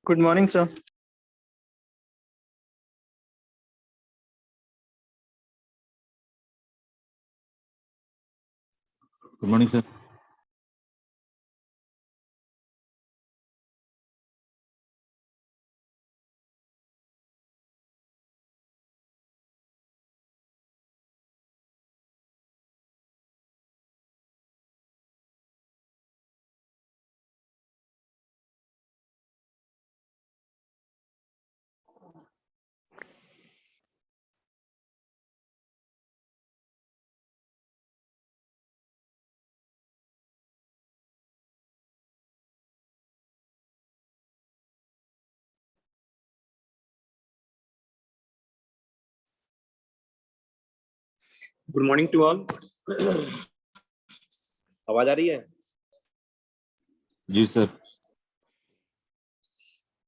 Good morning, sir. Good morning, sir. Good morning to all. आवाज आ रही है? जी सर।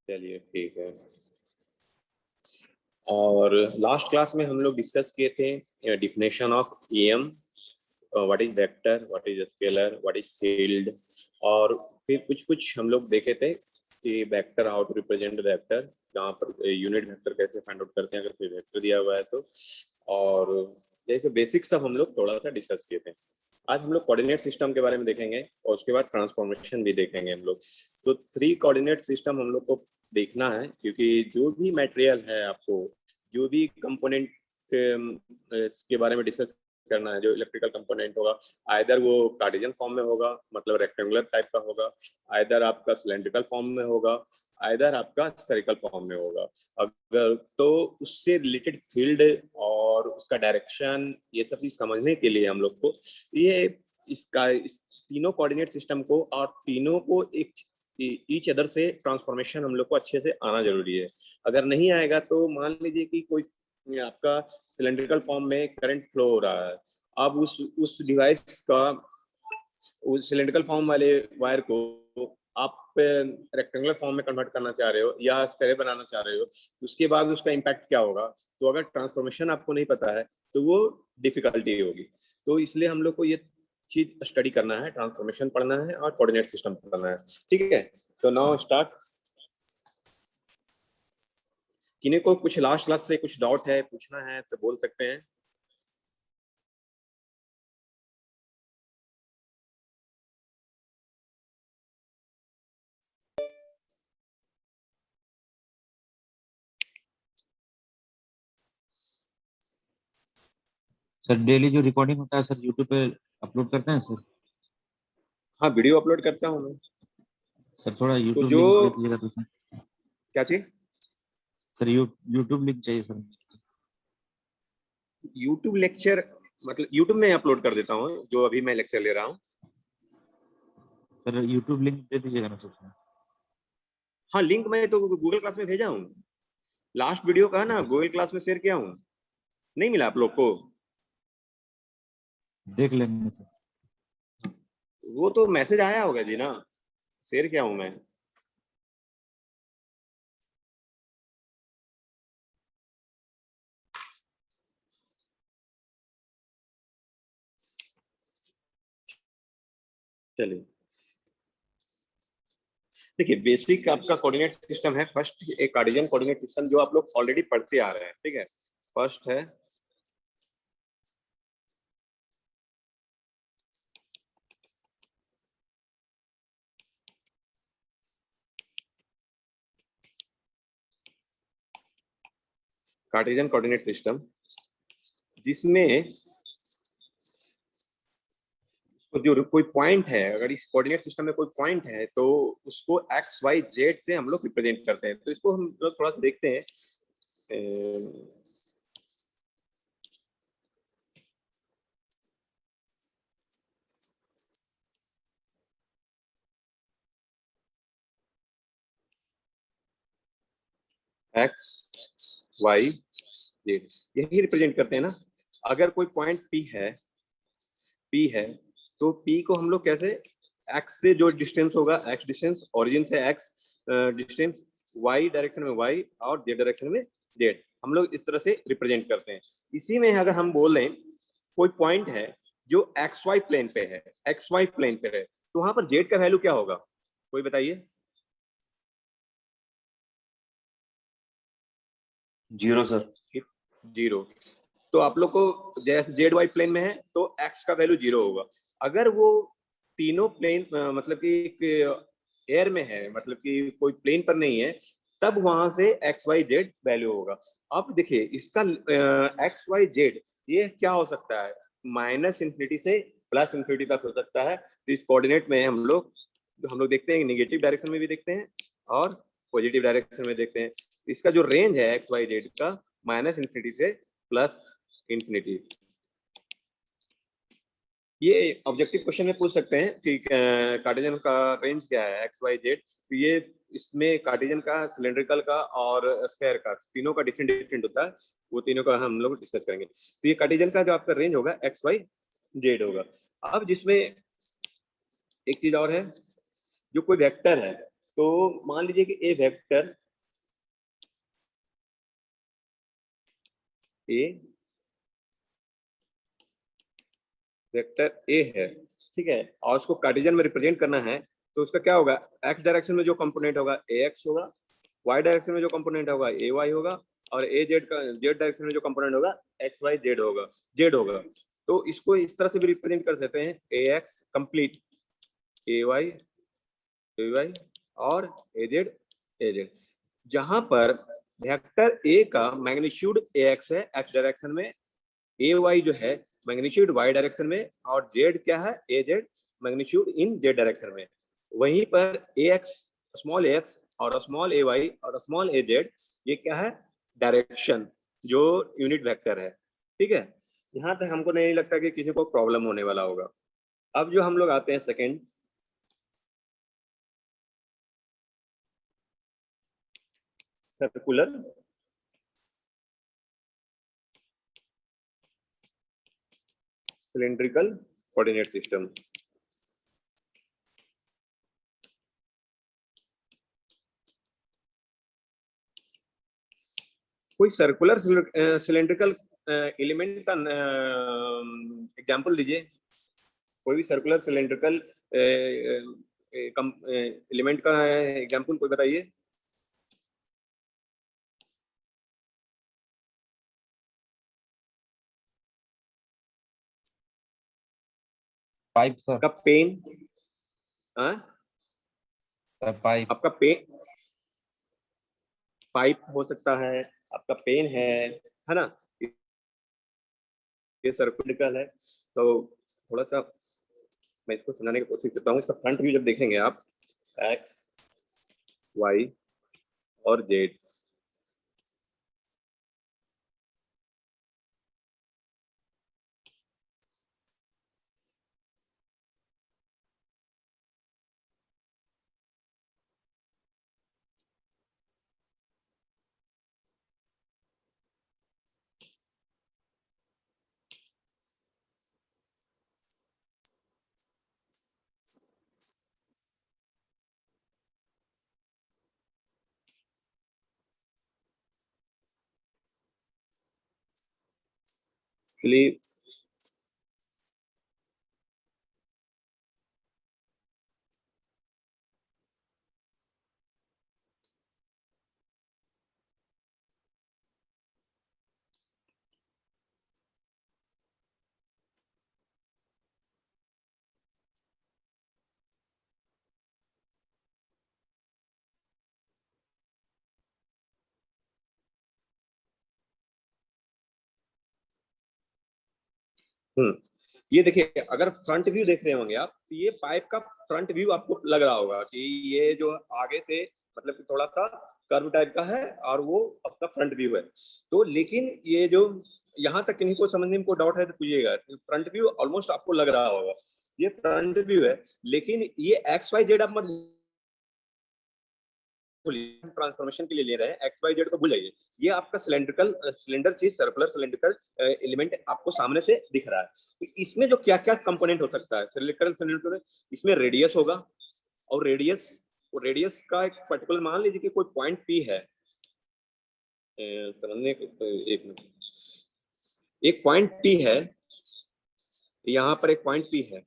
चलिए ठीक है। और लास्ट क्लास में हम लोग डिस्कस किए थे definition of M, what is vector, what is scalar, what is field, और फिर कुछ हम लोग देखे थे कि vector, how to represent vector, जहाँ पर यूनिट वेक्टर कैसे फाइंड आउट करते हैं अगर कोई वेक्टर दिया हुआ है तो, और जैसे बेसिक सब हम लोग थोड़ा सा डिस्कस किए थे। आज हम लोग कोऑर्डिनेट सिस्टम के बारे में देखेंगे और उसके बाद ट्रांसफॉर्मेशन भी देखेंगे हम लोग। तो 3 कोऑर्डिनेट सिस्टम हम लोग को देखना है, क्योंकि जो भी मटेरियल है, आपको जो भी कंपोनेंट के बारे में डिस्कस करना है, जो इलेक्ट्रिकल कंपोनेंट होगा, आइदर वो कार्टेशियन फॉर्म में होगा, मतलब रेक्टेंगुलर टाइप का होगा, आइदर आपका सिलेंड्रिकल फॉर्म में होगा, आइदर आपका स्फेरिकल फॉर्म में होगा। अगर तो उससे रिलेटेड फील्ड और उसका डायरेक्शन, ये सब चीज समझने के लिए हम लोग को इस तीनों कोऑर्डिनेट सिस्टम को और तीनों को ईच अदर से ट्रांसफॉर्मेशन हम लोग को अच्छे से आना जरूरी है। अगर नहीं आएगा तो मान लीजिए कि कोई आपका सिलेंड्रिकल फॉर्म में करंट फ्लो हो रहा है, अब उस डिवाइस का, उस सिलेंड्रिकल फॉर्म वाले वायर को आप रेक्टेंगुलर फॉर्म में कन्वर्ट करना चाह रहे हो या स्क्वायर बनाना चाह रहे हो, उसके बाद उसका इम्पैक्ट क्या होगा। तो अगर ट्रांसफॉर्मेशन आपको नहीं पता है तो वो डिफिकल्टी होगी। तो इसलिए हम लोग को ये चीज स्टडी करना है, ट्रांसफॉर्मेशन पढ़ना है और कोऑर्डिनेट सिस्टम पढ़ना है। ठीक है, तो नाउ स्टार्ट। किन्हीं को कुछ लास्ट क्लास से कुछ डाउट है, पूछना है तो बोल सकते हैं। सर डेली जो रिकॉर्डिंग होता है सर यूट्यूब पे अपलोड करते हैं सर? हाँ, वीडियो अपलोड करता हूँ मैं। सर थोड़ा तो यूट्यूब जो लिंक दे दीजिएगा तो सर। क्या चीज? सर यूट्यूब लिंक चाहिए सर। यूट्यूब लेक्चर मतलब यूट्यूब में अपलोड कर देता हूँ जो अभी मैं लेक्चर ले रहा हूँ। सर यूट्यूब लिंक दे दीजिएगा ना सर। हाँ, लिंक मैं तो गूगल क्लास में भेजा हूँ। लास्ट वीडियो का ना गूगल क्लास में शेयर किया हूँ, नहीं मिला आप लोग को? देख लेंगे सर। वो तो मैसेज आया होगा जी ना, शेयर किया हूँ मैं। चलिए, देखिए बेसिक आपका कोऑर्डिनेट सिस्टम है। फर्स्ट एक कार्टेशियन कोऑर्डिनेट सिस्टम जो आप लोग ऑलरेडी पढ़ते आ रहे हैं। ठीक है, फर्स्ट है कार्टेशियन कोऑर्डिनेट सिस्टम, जिसमें जो कोई पॉइंट है, अगर इस कोऑर्डिनेट सिस्टम में कोई पॉइंट है तो उसको एक्स वाई जेड से हम लोग रिप्रेजेंट करते हैं। तो इसको हम लोग थोड़ा सा देखते हैं। एक्स वाई जेड यही रिप्रेजेंट करते हैं ना। अगर कोई पॉइंट पी है तो पी को हम लोग कैसे, एक्स से जो डिस्टेंस होगा, एक्स डिस्टेंस, ओरिजिन से एक्स डिस्टेंस, वाई डायरेक्शन में वाई और जेड डायरेक्शन में जेड, हम लोग इस तरह से रिप्रेजेंट करते हैं। इसी में अगर हम बोल रहे कोई पॉइंट है जो एक्स वाई प्लेन पे है, एक्स वाई प्लेन पे है, तो वहां पर जेड का वैल्यू क्या होगा, कोई बताइए? 0 सर। 0। तो आप लोग को जैसे जेड वाई प्लेन में है तो एक्स का वैल्यू 0 होगा। अगर वो तीनों प्लेन मतलब कि एयर में है, मतलब कि कोई प्लेन पर नहीं है, तब वहां से एक्स वाई जेड वैल्यू होगा। अब देखिए इसका एक्स वाई जेड ये क्या हो सकता है, -∞ से +∞ तक हो सकता है। तो इस कोऑर्डिनेट में हम लोग देखते हैं, नेगेटिव डायरेक्शन में भी देखते हैं और पॉजिटिव डायरेक्शन में देखते हैं। इसका जो रेंज है एक्स वाई जेड का -∞ से +∞। ये ऑब्जेक्टिव क्वेश्चन में पूछ सकते हैं कि कार्टेशियन का रेंज क्या है एक्स वाई जेड। तो ये इसमें कार्टेशियन का, सिलेंड्रिकल का और स्क्वायर का, तीनों का डिफरेंट डिफरेंट होता है, वो तीनों का हम लोग डिस्कस करेंगे। तो ये कार्टेशियन का जो आपका रेंज होगा एक्स वाई जेड होगा। अब जिसमें एक चीज और है, जो कोई वेक्टर है, तो मान लीजिए कि ए वेक्टर ए है, ठीक है, और उसको कार्टेशियन में रिप्रेजेंट करना है, तो उसका क्या होगा, एक्स डायरेक्शन में जो कंपोनेंट होगा ए एक्स होगा, वाई डायरेक्शन में जो कंपोनेंट होगा ए वाई होगा, और ए जेड का जेड डायरेक्शन में जो कंपोनेंट होगा एक्स वाई जेड होगा। तो इसको इस तरह से भी रिप्रेजेंट कर सकते हैं, ए एक्स कंप्लीट, ए वाई और ए जेड, जहां पर वेक्टर ए का मैग्नीट्यूड ए एक्स है एक्स डायरेक्शन में, ए वाई जो है मैग्नीट्यूड वाई डायरेक्शन में, और जेड क्या है, ए जेड मैग्नीट्यूड इन जेड डायरेक्शन में। वहीं पर ए एक्स, स्मॉल ए एक्स और स्मॉल ए वाई और स्मॉल ए जेड, ये क्या है, डायरेक्शन, जो यूनिट वेक्टर है। ठीक है, यहाँ तक हमको नहीं लगता कि किसी को प्रॉब्लम होने वाला होगा। अब जो हम लोग आते हैं second, circular cylindrical coordinate system. कोई सर्कुलर सिलेंड्रिकल एलिमेंट का एग्जांपल दीजिए, कोई भी सर्कुलर सिलेंड्रिकल एलिमेंट का एग्जांपल कोई बताइए। Pipe sir. आपका पेन, पाइप। आपका पेन पाइप हो सकता है, आपका पेन है ना, ये सर्कुलर है। तो थोड़ा सा मैं इसको समझाने की कोशिश करता हूँ। इसका फ्रंट व्यू जब देखेंगे आप, एक्स वाई और जेड, एक्चुअली ये देखिए, अगर फ्रंट व्यू देख रहे होंगे आप, तो ये पाइप का फ्रंट व्यू आपको लग रहा होगा कि ये जो आगे से मतलब कि थोड़ा सा कर्व टाइप का है, और वो आपका फ्रंट व्यू है। तो लेकिन ये जो यहाँ तक किन्हीं को समझने में कोई डाउट है तो पूछिएगा। फ्रंट व्यू ऑलमोस्ट आपको लग रहा होगा, ये फ्रंट व्यू है, लेकिन ये एक्स वाई जेड आप मत ट्रांसफॉर्मेशन के लिए ले रहे हैं, एक्स वाई जेड को भूल जाइए। ये आपका सिलेंडर चीज, सर्कुलर सिलेंड्रिकल एलिमेंट आपको सामने से दिख रहा है। तो इसमें जो क्या क्या कंपोनेंट हो सकता है सिलेंडर, इसमें रेडियस होगा, और रेडियस का एक पर्टिकुलर, मान लीजिए कि कोई पॉइंट पी है, एक मिनट, एक पॉइंट पी है, यहाँ पर एक पॉइंट पी है।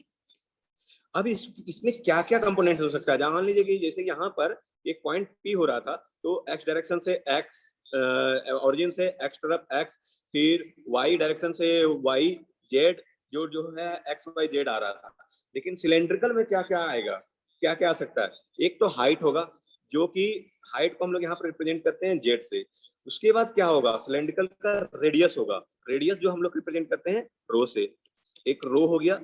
अब इसमें क्या क्या कंपोनेंट हो सकता है, मान लीजिए कि जैसे यहाँ पर एक पॉइंट पी हो रहा था, तो एक्स डायरेक्शन से एक्स ओरिजिन से एक्स तरफ एक्स, फिर वाई डायरेक्शन से वाई जेड, जो है एक्स वाई जेड आ रहा था। लेकिन सिलेंड्रिकल में क्या क्या आएगा, क्या क्या आ सकता है? एक तो हाइट होगा, जो कि हाइट को हम लोग यहाँ पर रिप्रेजेंट करते हैं जेड से। उसके बाद क्या होगा, सिलेंड्रिकल का रेडियस होगा, रेडियस जो हम लोग रिप्रेजेंट करते हैं रो से, एक रो हो गया।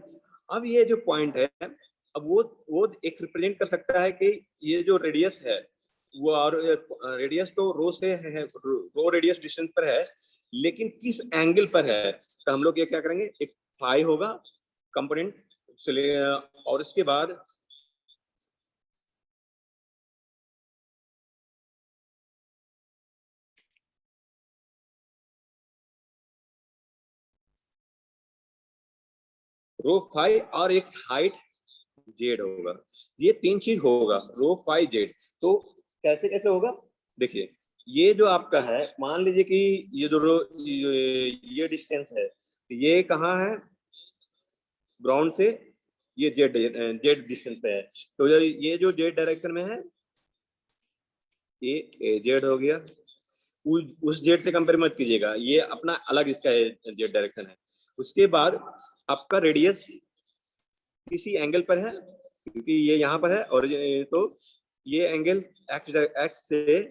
अब ये जो पॉइंट है, अब वो एक रिप्रेजेंट कर सकता है कि ये जो रेडियस है वो, और रेडियस तो रो से है, रो रेडियस डिस्टेंस पर है, लेकिन किस एंगल पर है? तो हम लोग ये क्या करेंगे, एक फाई होगा कंपोनेंट, और इसके बाद रो फाई और एक हाइट जेड होगा। ये तीन चीज होगा, रो फाई जेड। तो कैसे कैसे होगा, देखिए ये जो आपका है, मान लीजिए कि ये जो ये डिस्टेंस है, ये कहाँ है, ग्राउंड से ये जेड जेड डिस्टेंस पे है। तो ये जो जेड डायरेक्शन में है, ये जेड हो गया। उस जेड से कंपेयर मत कीजिएगा, ये अपना अलग इसका जेड डायरेक्शन है। उसके बाद आपका रेडियस किसी एंगल पर है, क्योंकि ये यहाँ पर है, और तो ये एंगल एक्स से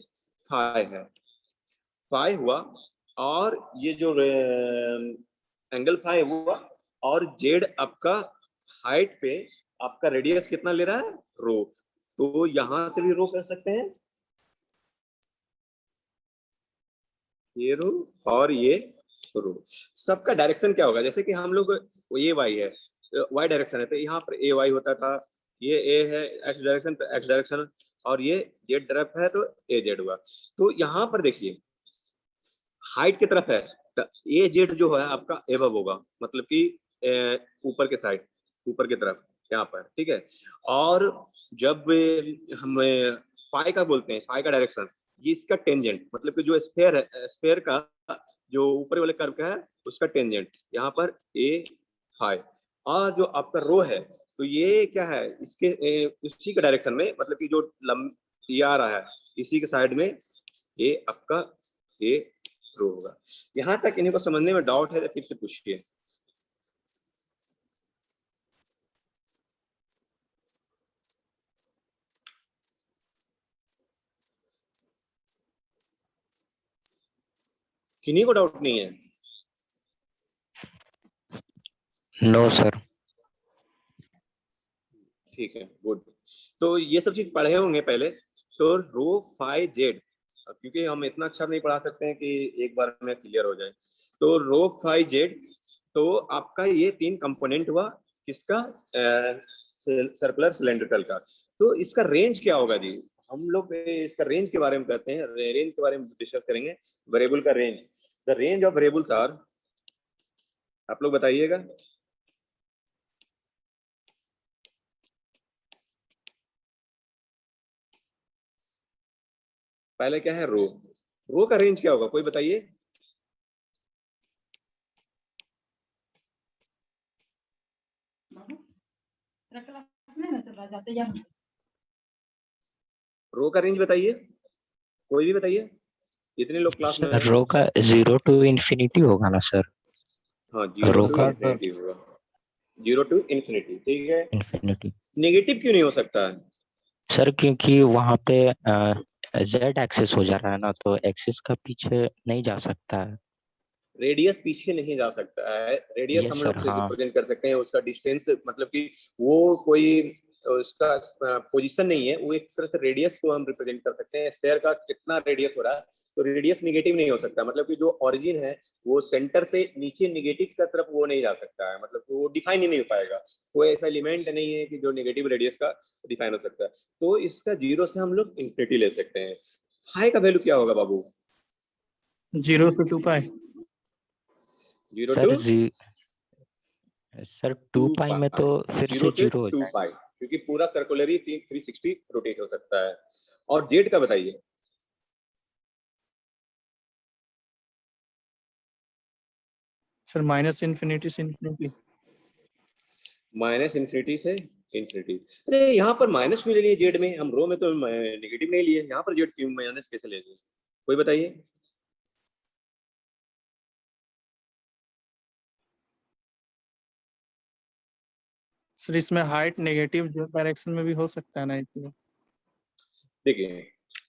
फाई है, फाई हुआ। और ये जो एंगल फाई हुआ, और जेड आपका हाइट पे आपका रेडियस कितना ले रहा है, रो। तो यहां से भी रो कर सकते हैं, ये रो और ये रो। सबका डायरेक्शन क्या होगा, जैसे कि हम लोग ये वाई है, वाई डायरेक्शन है, तो यहाँ पर ए वाई होता था, ये ए है एक्स डायरेक्शन, तो एक्स डायरेक्शन, और ये जेड तरफ है तो ए जेड हुआ। तो यहाँ पर देखिए हाइट की तरफ है, तो ए जेड जो है आपका एबव होगा, मतलब कि ऊपर के साइड, ऊपर की तरफ यहाँ पर, ठीक है। और जब हम फाई का बोलते हैं, फाई का डायरेक्शन, ये इसका टेंजेंट, मतलब कि जो स्फेयर है, स्फेयर का जो ऊपर वाले कर्व का है उसका टेंजेंट यहाँ पर ए फाई। और जो आपका रो है, तो ये क्या है, इसके उसी के डायरेक्शन में, मतलब कि जो ये आ रहा है इसी के साइड में, ये आपका ए रो होगा। यहाँ तक इन्हीं को समझने में डाउट है तो फिर से पूछिए। किन्हीं को डाउट नहीं है? No sir. ठीक है, गुड। तो ये सब चीज पढ़े होंगे पहले। तो रो फाई जेड, क्योंकि हम इतना अच्छा नहीं पढ़ा सकते हैं कि एक बार में क्लियर हो जाए। तो रो फाई जेड, तो आपका ये तीन कंपोनेंट हुआ किसका, सर्कुलर सिलेंड्रिकल का। तो इसका रेंज क्या होगा जी, हम लोग इसका रेंज के बारे में कहते हैं, रेंज के बारे में डिस्कस करेंगे। वेरिएबल का range, the range of variables are, आप लोग बताइएगा। पहले क्या है, रो, रो का रेंज क्या होगा, कोई बताइए। रो का रेंज बताइए, कोई भी बताइए, इतने लोग क्लास में सर रो का 0 to इंफिनिटी होगा ना सर? हाँ, 0 रो to का इंफिनिटी होगा, 0 to इंफिनिटी, ठीक है। इंफिनिटी नेगेटिव क्यों नहीं हो सकता है? सर, क्योंकि वहां पे जेड एक्सिस हो जा रहा है ना, तो एक्सिस का पीछे नहीं जा सकता है। रेडियस पीछे नहीं जा सकता है, रेडियस यस हम सर, लोग से हाँ। रिप्रेजेंट कर सकते हैं उसका डिस्टेंस, मतलब कि वो कोई उसका पोजीशन नहीं है, वो एक तरह से रेडियस को हम रिप्रेजेंट कर सकते हैं, स्फीयर का कितना रेडियस हो रहा है। तो रेडियस निगेटिव नहीं हो सकता, मतलब कि जो ओरिजिन है वो सेंटर से नीचे निगेटिव का तरफ वो नहीं जा सकता है, मतलब वो डिफाइन ही नहीं हो पाएगा। कोई ऐसा एलिमेंट नहीं है कि जो निगेटिव रेडियस का डिफाइन हो सकता है। तो इसका 0 से हम लोग इंफिनिटी ले सकते हैं। फाई का वैल्यू क्या होगा बाबू? 0 से 2 पाई। 0 सर to सर 2 पाई में तो फिर से 0 हो 2 जाएगा। पाई, क्योंकि पूरा सर्कुलर 360 रोटेट हो सकता है। और जेड का बताइए। सर माइनस इन्फिनिटी से इन्फिनिटी। माइनस इन्फिनिटी से इन्फिनिटी। अरे यहाँ पर माइनस क्यों ले लिए जेड में, हम रो में तो नेगेटिव नहीं लिए, यहाँ पर जेड क्यों माइनस कैसे ले लिए, कोई बताइए। सर इसमें हाइट नेगेटिव डायरेक्शन में भी हो सकता है ना, इसलिए देखिए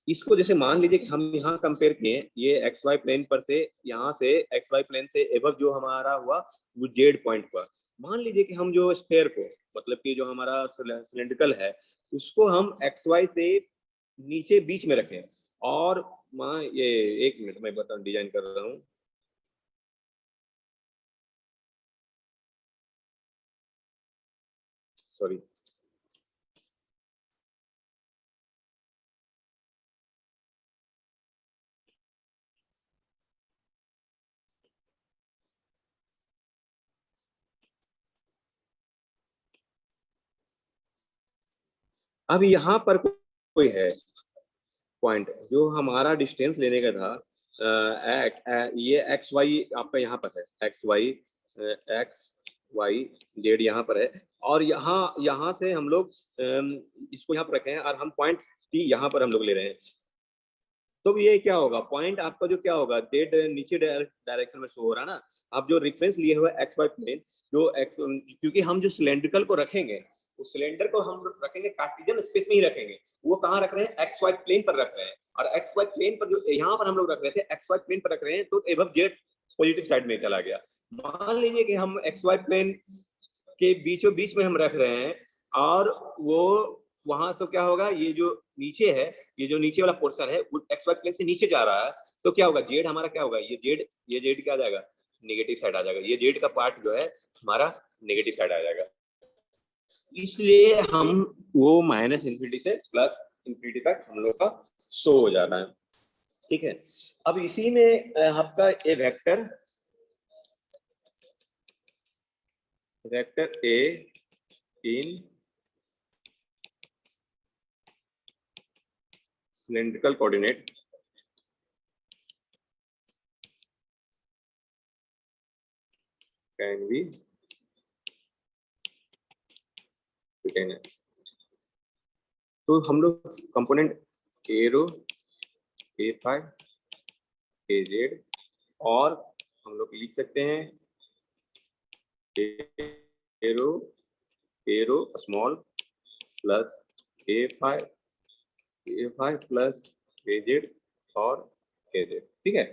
इसको जैसे मान लीजिए कि हम यहाँ कंपेयर किए, ये एक्स वाई प्लेन पर से, यहाँ से एक्स वाई प्लेन से एबव जो हमारा हुआ वो जेड पॉइंट पर, मान लीजिए कि हम जो स्फेयर को, मतलब कि जो हमारा सिलेंड्रिकल है उसको हम एक्स वाई से नीचे बीच में रखें, और मान ये, एक मिनट मैं बता डिजाइन कर रहा हूँ, सॉरी, अब यहाँ पर कोई है पॉइंट जो हमारा डिस्टेंस लेने का था, ये एक्स वाई आपका यहाँ पर है, एक्स वाई जेड यहाँ पर है, और यहाँ से हम लोग इसको यहाँ पर रखे हैं और हम पॉइंट टी यहाँ पर हम लोग ले रहे हैं, तो ये क्या होगा, पॉइंट आपका जो क्या होगा, जेड नीचे डायरेक्शन में शो हो रहा है ना। अब जो रेफरेंस लिए हुए एक्स वाई प्लेन, जो क्योंकि हम जो सिलेंड्रिकल को रखेंगे, उस सिलेंडर को हम रखेंगे कार्टेशियन स्पेस में ही रखेंगे, वो कहाँ रख रहे हैं, एक्स वाई प्लेन पर रख रहे हैं, और एक्स वाई प्लेन पर जो यहाँ पर हम लोग रख रहे थे एक्स वाई प्लेन पर रख रहे हैं, तो एबव जेड पॉजिटिव साइड में चला गया। मान लीजिए कि हम एक्स वाई प्लेन के बीचों बीच में हम रख रहे हैं, और वो वहां तो क्या होगा, ये जो नीचे है, ये जो नीचे वाला पोर्शन है वो एक्स वाई प्लेन से नीचे जा रहा है, तो क्या होगा, जेड हमारा क्या होगा, ये जेड क्या आ जाएगा, नेगेटिव साइड आ जाएगा, ये जेड का पार्ट जो है हमारा नेगेटिव साइड आ जाएगा। इसलिए हम वो माइनस इंफिनिटी से प्लस इंफिनिटी तक हम लोग का शो हो जा रहा है, ठीक है। अब इसी में आपका ये vector A in cylindrical coordinate can be written as, तो हम लोग component A rho, A phi, A Z, और हम लोग लिख सकते हैं A rho small plus A phi plus A Z और ए जेड, ठीक है।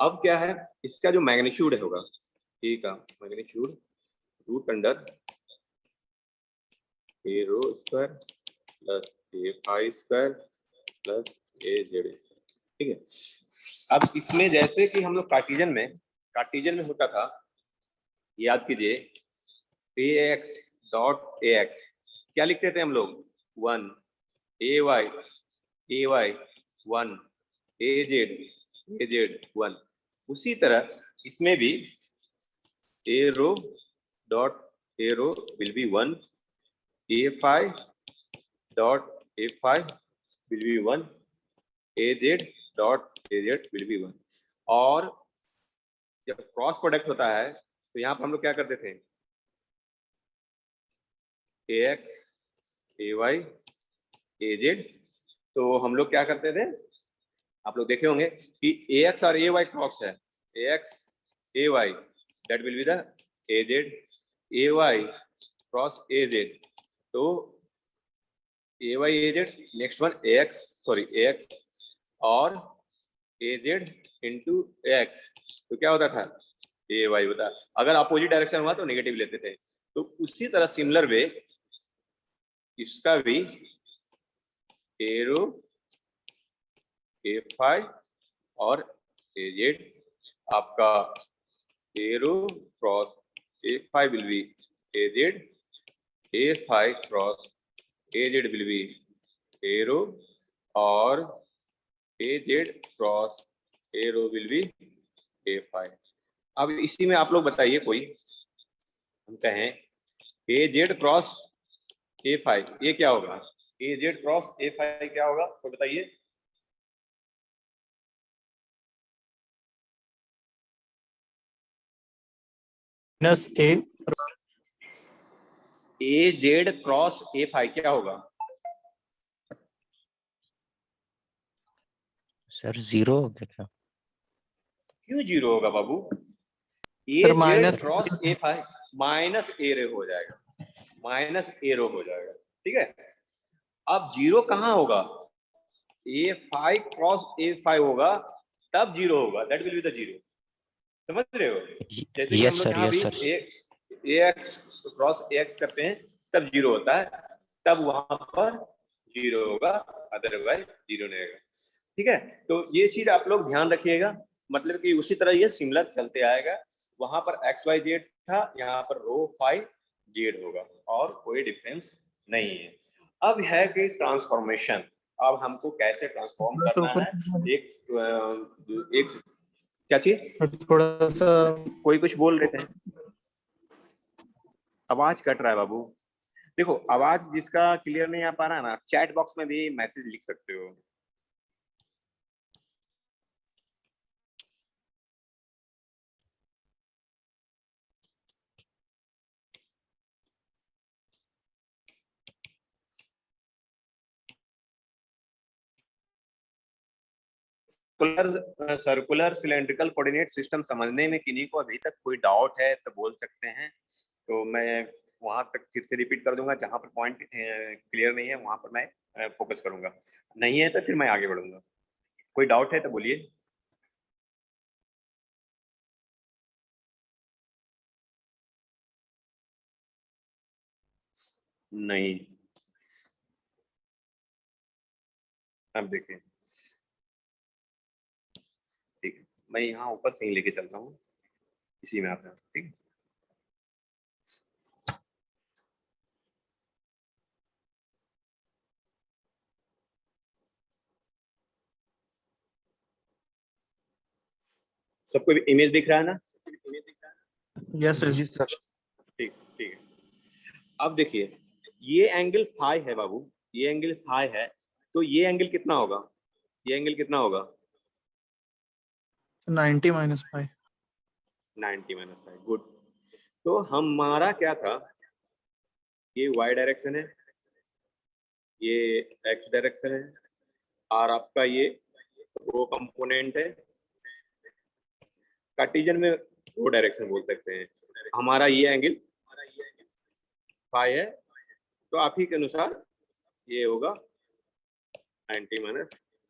अब क्या है, इसका जो मैग्नीट्यूड होगा, ए का magnitude root under A row square plus A five square plus A Z, ठीक है। अब इसमें जैसे कि हम लोग कार्टेशियन में होता था, याद कीजिए, ए एक्स डॉट ए एक्स क्या लिखते थे हम लोग, 1, ए वाई 1, ए जेड 1। उसी तरह इसमें भी a rho dot a rho will be 1, a phi dot a phi will be 1, a z dot a z will be 1। और जब क्रॉस प्रोडक्ट होता है तो यहाँ पर हम लोग क्या करते थे, ए x a y a z, तो हम लोग क्या करते थे, आप लोग देखे होंगे कि ए एक्स और ए वाई क्रॉस है, a x a y that will be the a z, A y cross a z, तो a y a z, next one a x और ए जेड इंटू ए एक्स, तो क्या होता था, ए वाई होता, अगर अपोजिट डायरेक्शन हुआ तो नेगेटिव लेते थे। तो उसी तरह सिमिलर वे इसका भी ए रो ए फाइव और ए जेड, आपका a rho cross a phi will be a z, a phi cross a z will be a rho, और ए z cross a rho will be a phi. अब इसी में आप लोग बताइए, कोई हम कहें a z cross a phi, ये क्या होगा, a z cross a phi क्या होगा, तो बताइए, minus a z cross a phi क्या होगा, सर 0 हो गया क्या? क्यों 0 होगा बाबू, a sir z minus cross a phi minus a rho हो जाएगा, माइनस ए रो हो जाएगा, ठीक है। अब जीरो कहाँ होगा, A5 क्रॉस A5 होगा तब जीरो होगा, that will be the zero, समझ रहे हो। जैसे कि हम यस लोग सर, यहाँ यस भी सर। AX क्रॉस AX करते हैं तब जीरो होता है, तब वहां पर जीरो होगा, अदरवाइज जीरो नहीं होगा, ठीक है। तो ये चीज आप लोग ध्यान रखिएगा, मतलब कि उसी तरह ये सिमिलर चलते आएगा। वहां पर XYZ था, यहाँ पर रो 5 Z होगा और कोई डिफरेंस नहीं है। अब है कि ट्रांसफॉर्मेशन, अब हमको कैसे ट्रांसफॉर्म करना है एक क्या चीज, थोड़ा सा कोई कुछ बोल रहे थे, आवाज कट रहा है बाबू। देखो आवाज जिसका क्लियर नहीं आ पा रहा है ना, चैट बॉक्स में भी मैसेज लिख सकते हो। सर्कुलर सिलेंड्रिकल कोऑर्डिनेट सिस्टम समझने में किन्हीं को अभी तक कोई डाउट है तो बोल सकते हैं, तो मैं वहां तक फिर से रिपीट कर दूंगा, जहां पर पॉइंट क्लियर नहीं है वहां पर मैं फोकस करूंगा, नहीं है तो फिर मैं आगे बढ़ूंगा। कोई डाउट है तो बोलिए। नहीं, अब देखिए, ठीक है, मैं यहाँ ऊपर से ही लेके चलता हूँ, इसी में आता है, ठीक है। सबको इमेज दिख रहा है ना? यस जी सर। ठीक ठीक है। अब देखिए ये एंगल फाई है बाबू, ये एंगल फाई है, तो ये एंगल कितना होगा, ये एंगल कितना होगा, 90 माइनस 5। 90 minus 5, good. तो हमारा क्या था, ये y डायरेक्शन है, ये x डायरेक्शन है, और आपका ये रो कंपोनेंट है, कार्टेशियन में रो डायरेक्शन बोल सकते हैं। हमारा ये एंगल फाई है, तो आप ही के अनुसार ये होगा 90 माइनस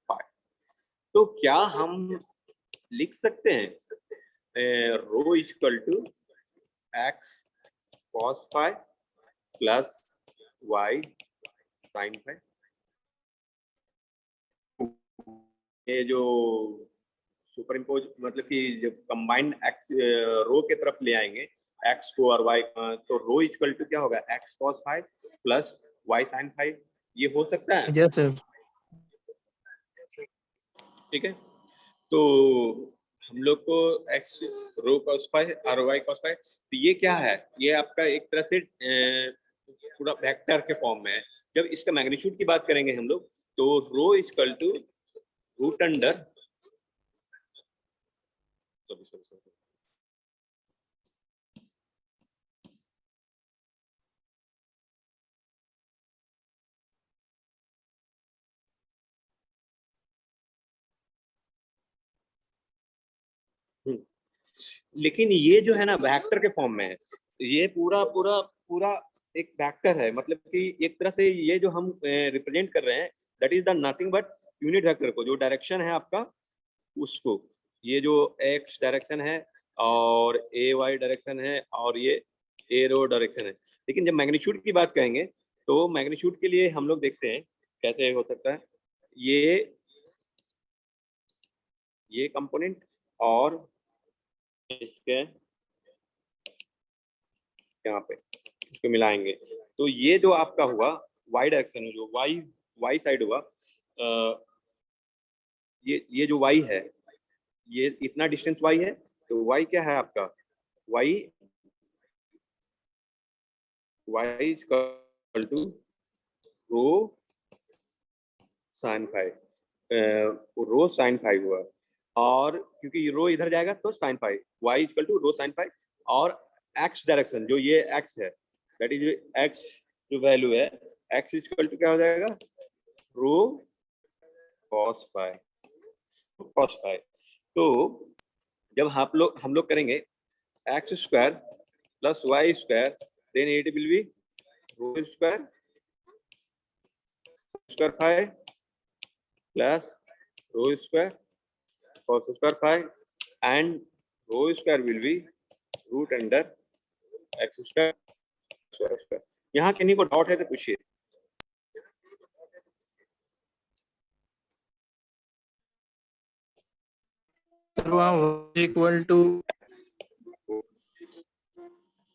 5। तो क्या हम लिख सकते हैं rho equal to x cos phi plus Y sine phi, ये जो सुपर इम्पोज मतलब कि जब कंबाइंड एक्स रो के तरफ ले आएंगे एक्स को और वाई, तो रो इक्वल टू क्या होगा, X cos phi plus Y sine phi, ये हो सकता है, यस सर। ठीक है। तो हम लोग को एक्स रो कॉस फाई और वाई कॉस फाई, तो ये क्या है, ये आपका एक तरह से पूरा वेक्टर के फॉर्म में है। जब इसका मैग्नीट्यूड की बात करेंगे हम लोग, तो रो इक्वल टू रूट अंडर लेकिन ये जो है ना वेक्टर के फॉर्म में है, ये पूरा पूरा पूरा एक वेक्टर है, मतलब कि एक तरह से ये जो हम रिप्रेजेंट कर रहे हैं that is the nothing but unit vector को, जो डायरेक्शन है आपका उसको, ये जो एक्स डायरेक्शन है और ए वाई डायरेक्शन है और ये ए रो डायरेक्शन है। लेकिन जब मैग्नीट्यूड की बात करेंगे तो मैग्नीट्यूड के लिए हम लोग देखते हैं कैसे हो सकता है, ये कंपोनेंट और इसके यहाँ पे इसको मिलाएंगे, तो ये जो आपका हुआ वाई डायरेक्शन में, जो वाई साइड हुआ, ये जो वाई है, ये इतना डिस्टेंस वाई है, तो वाई क्या है आपका, Y is equal to rho sine phi, rho sine phi हुआ, और क्योंकि रो इधर जाएगा तो sine phi, Y is equal to rho sine phi, और एक्स डायरेक्शन जो ये एक्स है, दैट इज एक्स जो वैल्यू है, एक्स इज इक्वल टू क्या हो जाएगा, rho cos phi, cos phi. तो जब हम लोग करेंगे X square plus Y square, then it will be row square phi plus rho square cos square phi and rho square will be root under x square. यहाँ किन्हीं को doubt है तो पूछिए। सर वहाँ इक्वल टू,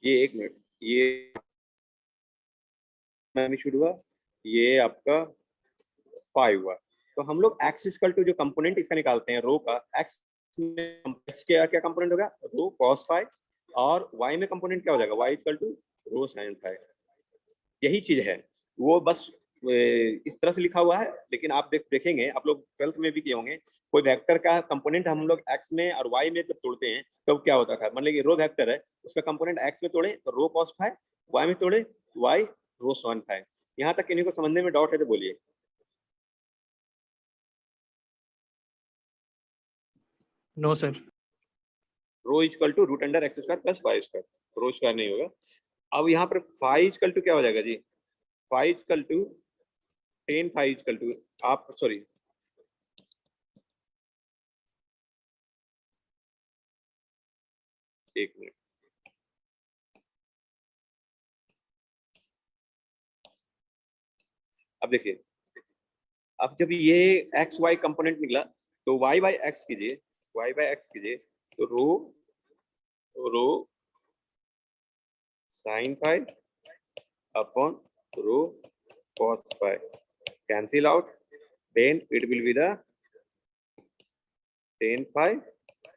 ये एक minute, ये मैग्नीट्यूड हुआ, ये आपका 5 हुआ, तो हम लोग x इक्वल टू जो कंपोनेंट इसका निकालते हैं रो का, x में क्या क्या कंपोनेंट होगा, रो cos phi, और y में कंपोनेंट क्या हो जाएगा, y equal to rho sin phi। यही चीज है, वो बस इस तरह से लिखा हुआ है, लेकिन आप देखेंगे, आप लोग 12th में भी किए होंगे, कोई वेक्टर का कंपोनेंट हम लोग x में और y में जब तोड़ते हैं तब क्या होता था, मान लीजिए रो वेक्टर है, उसका कंपोनेंट x में तोड़े तो रो cos phi, y में तोड़े y रो sin phi। यहाँ तक किन्हीं को समझने में डाउट है तो बोलिए। No sir. Rho equal to root under X square plus Y square, rho square नहीं होगा। अब यहाँ पर फाई इक्वल टू क्या हो जाएगा जी, phi equal to tan phi equal to, आप सॉरी एक मिनट, अब देखिए, अब जब ये एक्स वाई कंपोनेंट निकला तो वाई बाई एक्स कीजिए, वाई बाई एक्स कीजिए, तो rho sine phi upon rho cos phi cancel out, then it will be the tan phi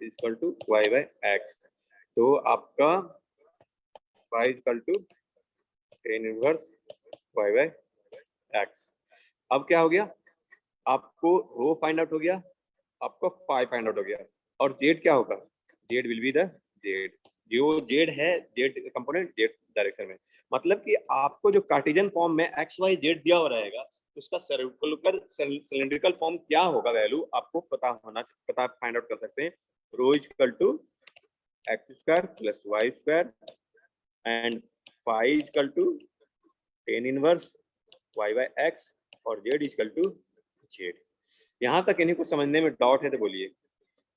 equal to Y by X. तो आपका phi equal to tan inverse Y by X. अब क्या हो गया, आपको रो find out हो गया, आपको फाई फाइंड आउट हो गया, और जेड क्या होगा, Z will be the Z, जो जेड है, जेड कंपोनेंट जेड डायरेक्शन में, मतलब कि आपको जो कार्टेशियन फॉर्म में एक्स वाई जेड दिया हो रहेगा, उसका सर्कुलर सिलेंड्रिकल फॉर्म क्या होगा, वैल्यू आपको पता फाइंड आउट कर सकते हैं। Rho equal to x square plus Y square and phi equal to tan inverse Y by x और जेड इक्वल टू जेड। यहाँ तक इन्हीं को समझने में डाउट है तो बोलिए।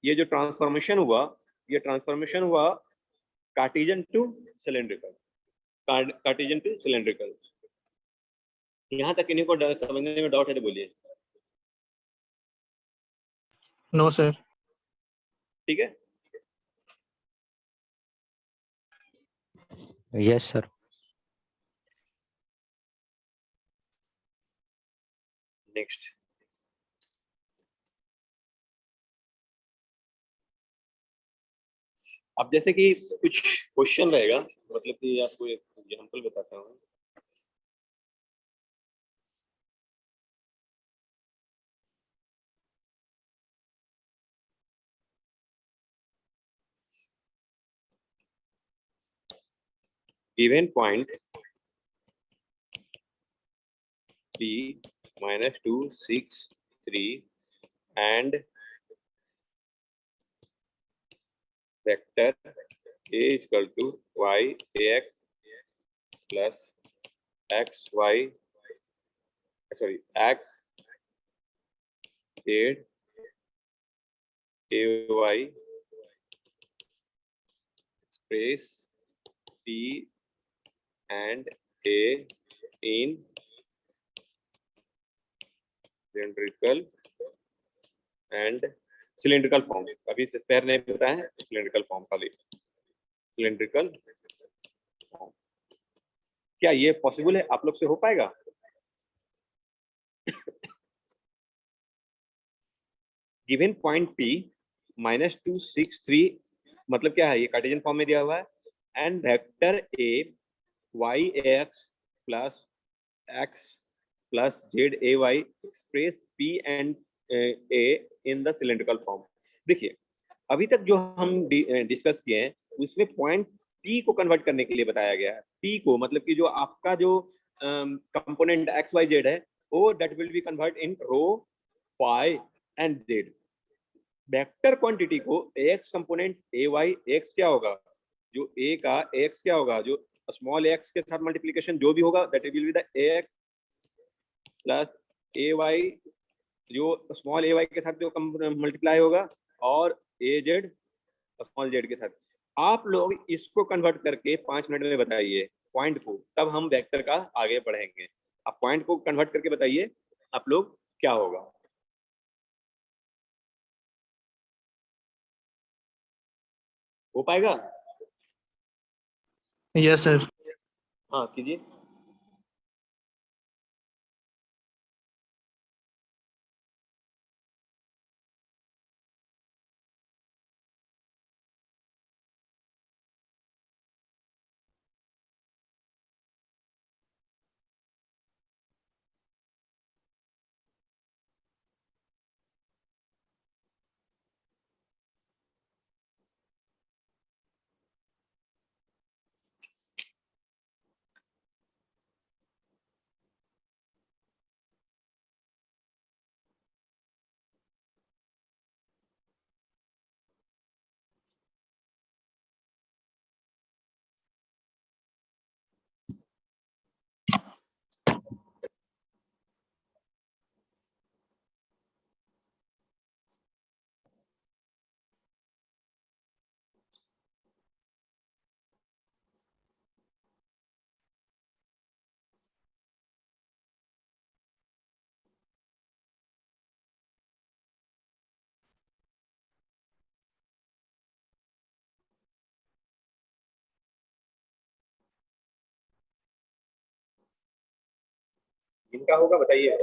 ये जो ट्रांसफॉर्मेशन हुआ, ये ट्रांसफॉर्मेशन हुआ Cartesian to cylindrical, Cartesian to cylindrical. यहाँ तक इन्हीं को समझने में डाउट है तो बोलिए। No sir. ठीक है, यस सर। नेक्स्ट, अब जैसे कि कुछ क्वेश्चन रहेगा, मतलब कि आपको एक एग्जांपल बताता हूँ। Given point P -2 6 3 and vector A is equal to y ax plus x y, sorry, x z a y express P and A in cylindrical and cylindrical form। अभी स्पेयर नहीं बताया है, cylindrical form खाली, cylindrical form। क्या ये possible है, आप लोग से हो पाएगा? गिवन पॉइंट P -2 6 3, मतलब क्या है, ये कार्टेशियन फॉर्म में दिया हुआ है, and vector A y ax plus x plus Z A Y express P and A in the cylindrical form. देखिए, अभी तक जो हम डिस्कस किए हैं उसमें पॉइंट P को कन्वर्ट करने के लिए बताया गया है। P को मतलब कि जो आपका जो कंपोनेंट एक्स वाई जेड है, वो that will be convert in rho phi and Z. Vector quantity को ax कंपोनेंट ay x क्या होगा, जो a का ax क्या होगा, जो स्मॉल एक्स के साथ मल्टीप्लीकेशन जो भी होगा that will be the ax plus ay, जो स्मॉल ay के साथ जो मल्टीप्लाई होगा, और az स्मॉल z के साथ। आप लोग इसको कन्वर्ट करके 5 मिनट में बताइए पॉइंट को, तब हम वेक्टर का आगे बढ़ेंगे। आप पॉइंट को कन्वर्ट करके बताइए आप लोग क्या होगा। हो पाएगा? Yes sir. हाँ कीजिए। इनका होगा बताइए।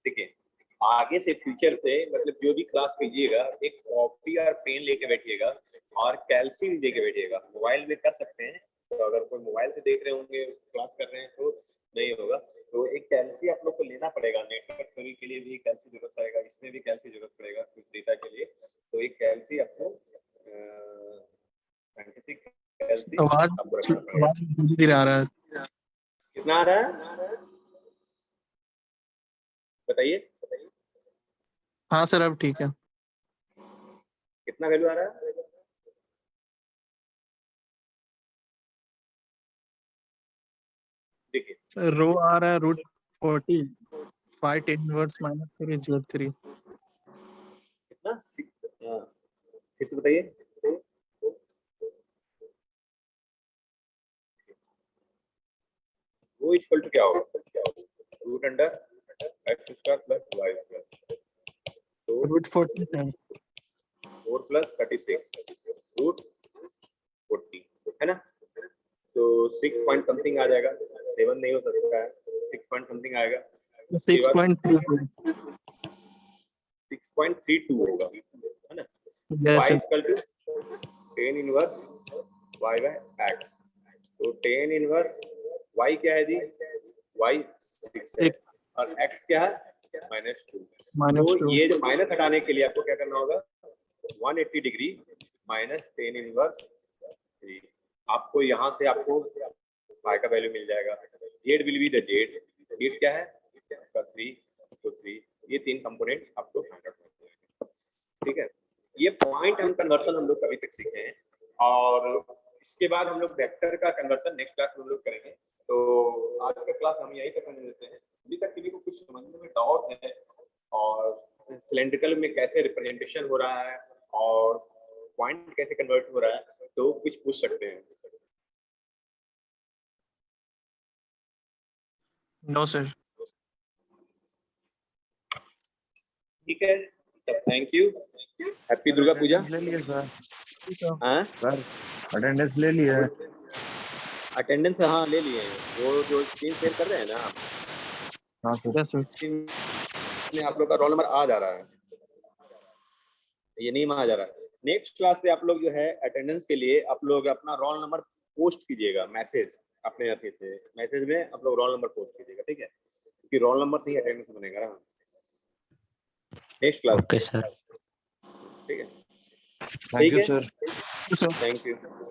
देखिए आगे से फ्यूचर से मतलब जो भी क्लास कीजिएगा एक कॉपी और पेन लेके बैठिएगा और कैलसी लेके बैठिएगा। मोबाइल में कर सकते हैं, तो अगर कोई मोबाइल से देख रहे होंगे क्लास कर रहे हैं तो नहीं होगा, तो एक कैलसी आप लोग को लेना पड़ेगा। नेटवर्क थ्योरी के लिए भी कैलसी जरूरत पड़ेगा, इसमें भी कैलसी जरूरत पड़ेगा कुछ डेटा के लिए, तो एक कैलसी आपको साइंटिफिक कैलसी आपको रखना पड़ेगा। आवाज धीरे आ रहा है। कितना आ रहा है बताइए? हाँ सर अब ठीक है। कितना वैल्यू आ रहा है? देखिए सर रो आ रहा है √40 5 इनवर्स -3 Z3। कितना? फिर से बताइए। वो इक्वल टू क्या होगा? Root under X square plus Y square, तो √40 है। 4 प्लस 36 रूट 40 है ना, तो 6 पॉइंट समथिंग आ जाएगा, 7 नहीं हो सकता है, 6 पॉइंट समथिंग आएगा। उसके बाद 6.32 6.32 होगा है ना। Yes y equal to tan inverse y by x, तो tan इनवर्स y क्या है जी? y 6 है और x क्या है? -2। तो ये जो माइनस हटाने के लिए आपको क्या करना होगा? 180 डिग्री माइनस tan इनवर्स 3। आपको यहाँ से आपको y का वैल्यू मिल जाएगा। z will be the z क्या है? 3, तो 3, ये 3 कंपोनेंट आपको फाइंड आउट करना है। ठीक है, ये पॉइंट हम कन्वर्सन हम लोग अभी तक सीखे हैं, और इसके बाद हम लोग वेक्टर का कन्वर्सन नेक्स्ट क्लास में हम लोग करेंगे। तो आज का क्लास हम यहीं तक करने देते हैं। अभी तक किसी को कुछ समझने में डाउट है और सिलेंड्रिकल में कैसे रिप्रेजेंटेशन हो रहा है और पॉइंट कैसे कन्वर्ट हो रहा है, तो कुछ पूछ सकते हैं। No sir. ठीक है, तब thank you, happy Durga Puja. ले लिए सर? हाँ सर अटेंडेंस ले लिए? अटेंडेंस हाँ ले लिए, वो जो स्क्रीन शेयर कर रहे हैं ना आप, हाँ सर। स्क्रीन में आप लोग का रोल नंबर आ जा रहा है, ये नहीं आ जा रहा है। नेक्स्ट क्लास से आप लोग जो है अटेंडेंस के लिए आप लोग अपना रोल नंबर पोस्ट कीजिएगा, मैसेज अपने अथी से, मैसेज में आप लोग रोल नंबर पोस्ट कीजिएगा, ठीक है, क्योंकि रोल नंबर से ही अटेंडेंस बनेगा ना नेक्स्ट क्लास। Okay sir. ठीक है, thank you sir. Thank you.